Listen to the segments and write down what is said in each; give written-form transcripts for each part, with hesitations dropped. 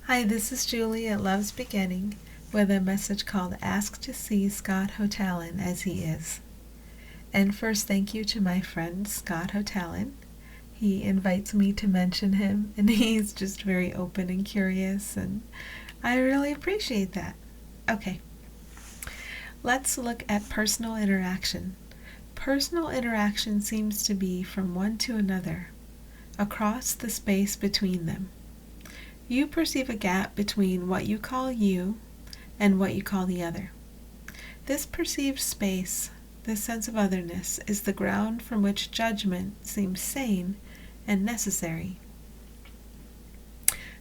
Hi, this is Julie at Love's Beginning with a message called Ask to See Scott Hotalen as He Is. And first, thank you to my friend Scott Hotalen. He invites me to mention him, and he's just very open and curious, and I really appreciate that. Okay, let's look at personal interaction. Personal interaction seems to be from one to another, across the space between them. You perceive a gap between what you call you and what you call the other. This perceived space, this sense of otherness, is the ground from which judgment seems sane and necessary.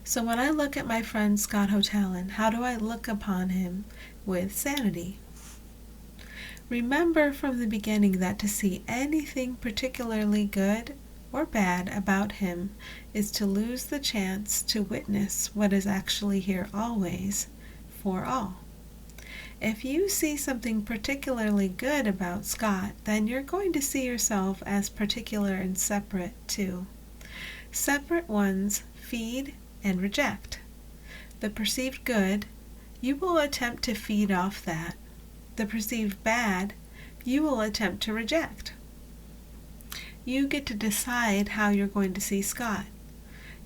So when I look at my friend Scott Hotalen, how do I look upon him with sanity? Remember from the beginning that to see anything particularly good or bad about him is to lose the chance to witness what is actually here always, for all. If you see something particularly good about Scott, then you're going to see yourself as particular and separate too. Separate ones feed and reject. The perceived good, you will attempt to feed off that. The perceived bad, you will attempt to reject. You get to decide how you're going to see Scott.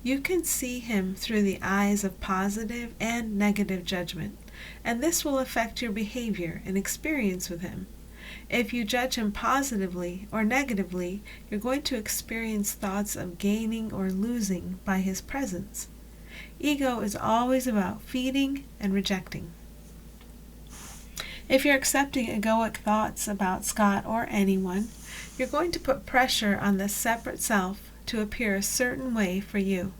You can see him through the eyes of positive and negative judgment, and this will affect your behavior and experience with him. If you judge him positively or negatively, you're going to experience thoughts of gaining or losing by his presence. Ego is always about feeding and rejecting. If you're accepting egoic thoughts about Scott or anyone, you're going to put pressure on the separate self to appear a certain way for you.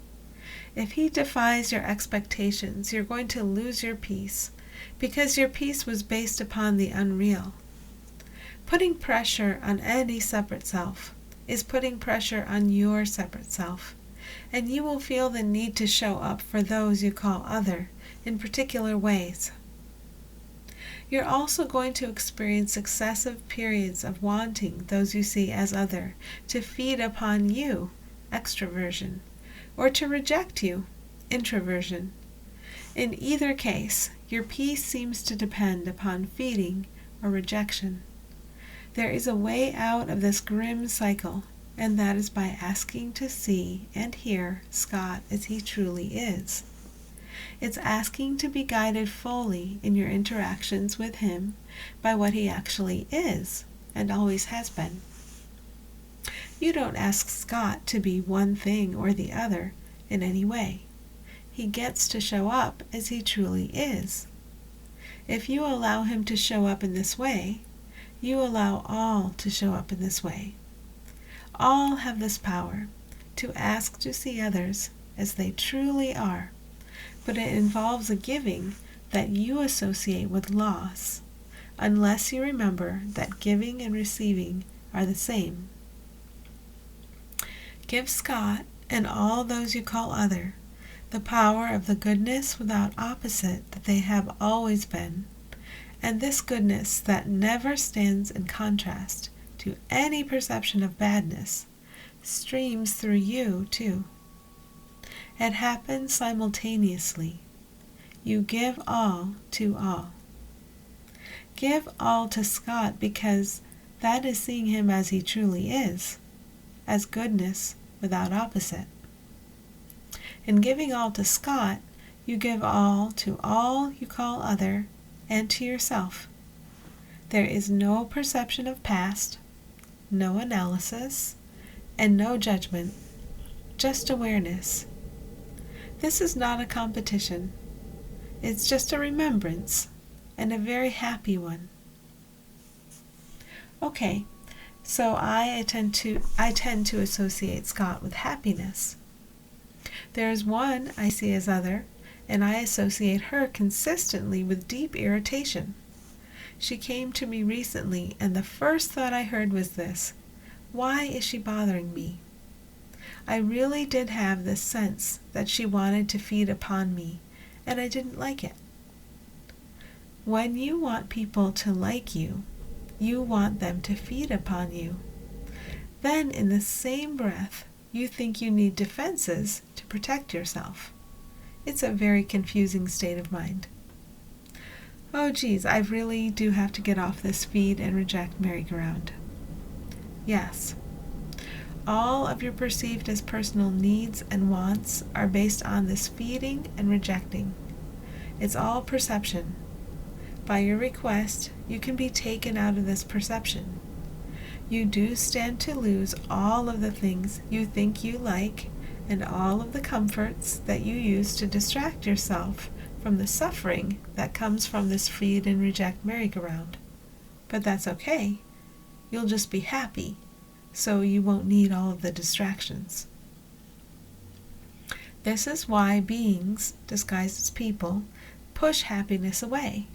If he defies your expectations, you're going to lose your peace, because your peace was based upon the unreal. Putting pressure on any separate self is putting pressure on your separate self, and you will feel the need to show up for those you call other in particular ways. You're also going to experience successive periods of wanting those you see as other to feed upon you, extroversion, or to reject you, introversion. In either case, your peace seems to depend upon feeding or rejection. There is a way out of this grim cycle, and that is by asking to see and hear Scott as he truly is. It's asking to be guided fully in your interactions with him by what he actually is and always has been. You don't ask Scott to be one thing or the other in any way. He gets to show up as he truly is. If you allow him to show up in this way, you allow all to show up in this way. All have this power to ask to see others as they truly are, but it involves a giving that you associate with loss, unless you remember that giving and receiving are the same. Give Scott and all those you call other the power of the goodness without opposite that they have always been, and this goodness that never stands in contrast to any perception of badness streams through you too. It happens simultaneously. You give all to all. Give all to Scott because that is seeing him as he truly is, as goodness without opposite. In giving all to Scott, you give all to all you call other and to yourself. There is no perception of past, no analysis, and no judgment, just awareness. This is not a competition. It's just a remembrance, and a very happy one. Okay, so I tend to associate Scott with happiness. There is one I see as other, and I associate her consistently with deep irritation. She came to me recently, and the first thought I heard was this: why is she bothering me? I really did have this sense that she wanted to feed upon me, and I didn't like it. When you want people to like you, you want them to feed upon you. Then, in the same breath, you think you need defenses to protect yourself. It's a very confusing state of mind. Oh geez, I really do have to get off this feed and reject merry-go-round. Yes. All of your perceived as personal needs and wants are based on this feeding and rejecting. It's all perception. By your request, you can be taken out of this perception. You do stand to lose all of the things you think you like and all of the comforts that you use to distract yourself from the suffering that comes from this feed and reject merry-go-round. But that's okay. You'll just be happy, so you won't need all of the distractions. This is why beings, disguised as people, push happiness away.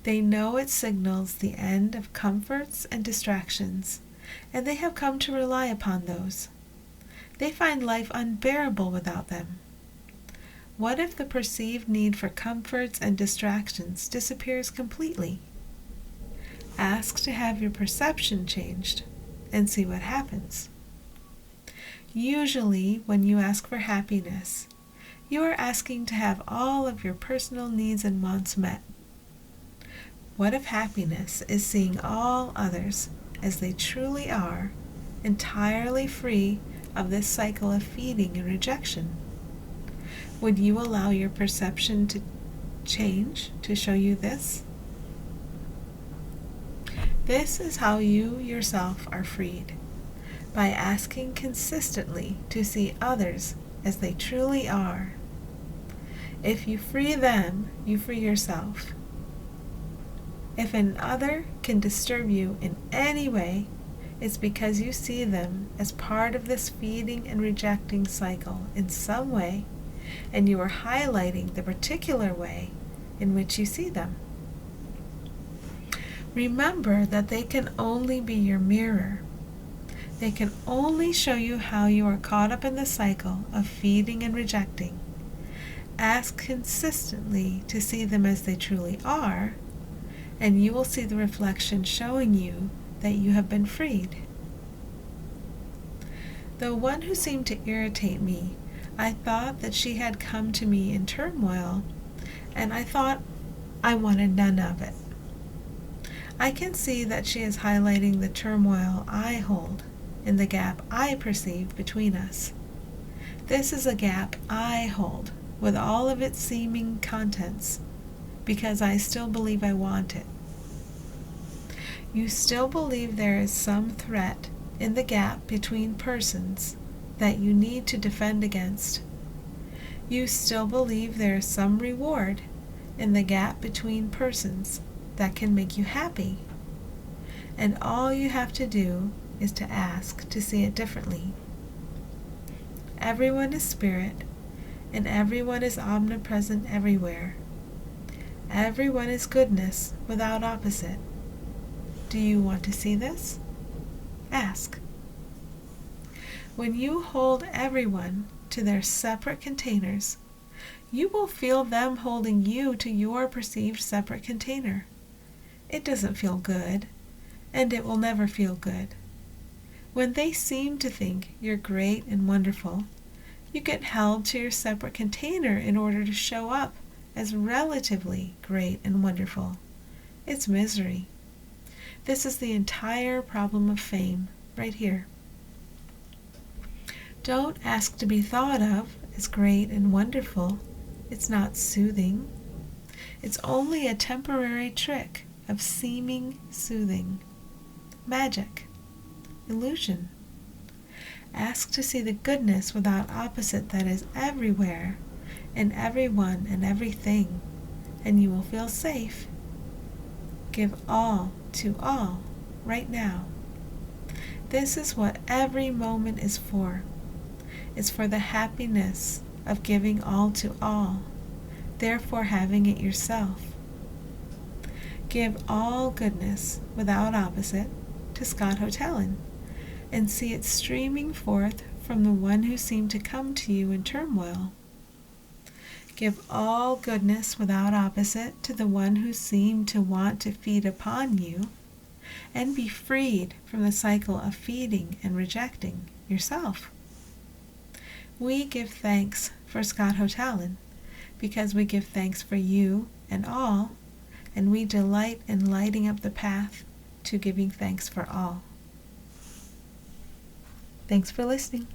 They know it signals the end of comforts and distractions, and they have come to rely upon those. They find life unbearable without them. What if the perceived need for comforts and distractions disappears completely? Ask to have your perception changed and see what happens. Usually, when you ask for happiness, you are asking to have all of your personal needs and wants met. What if happiness is seeing all others as they truly are, entirely free of this cycle of feeding and rejection? Would you allow your perception to change to show you this? This is how you yourself are freed, by asking consistently to see others as they truly are. If you free them, you free yourself. If an other can disturb you in any way, it's because you see them as part of this feeding and rejecting cycle in some way, and you are highlighting the particular way in which you see them. Remember that they can only be your mirror. They can only show you how you are caught up in the cycle of feeding and rejecting. Ask consistently to see them as they truly are, and you will see the reflection showing you that you have been freed. The one who seemed to irritate me, I thought that she had come to me in turmoil, and I thought I wanted none of it. I can see that she is highlighting the turmoil I hold in the gap I perceive between us. This is a gap I hold with all of its seeming contents, because I still believe I want it. You still believe there is some threat in the gap between persons that you need to defend against. You still believe there is some reward in the gap between persons that can make you happy. And all you have to do is to ask to see it differently. Everyone is spirit, and everyone is omnipresent everywhere. Everyone is goodness without opposite. Do you want to see this? Ask. When you hold everyone to their separate containers, you will feel them holding you to your perceived separate container. It doesn't feel good, and it will never feel good. When they seem to think you're great and wonderful, you get held to your separate container in order to show up as relatively great and wonderful. It's misery. This is the entire problem of fame, right here. Don't ask to be thought of as great and wonderful. It's not soothing. It's only a temporary trick of seeming soothing. Magic. Illusion. Ask to see the goodness without opposite that is everywhere, in everyone and everything, and you will feel safe. Give all to all right now. This is what every moment is for. It's for the happiness of giving all to all, therefore having it yourself. Give all goodness without opposite to Scott Hotalen, and see it streaming forth from the one who seemed to come to you in turmoil. Give all goodness without opposite to the one who seemed to want to feed upon you, and be freed from the cycle of feeding and rejecting yourself. We give thanks for Scott Hotalen, because we give thanks for you and all, and we delight in lighting up the path to giving thanks for all. Thanks for listening.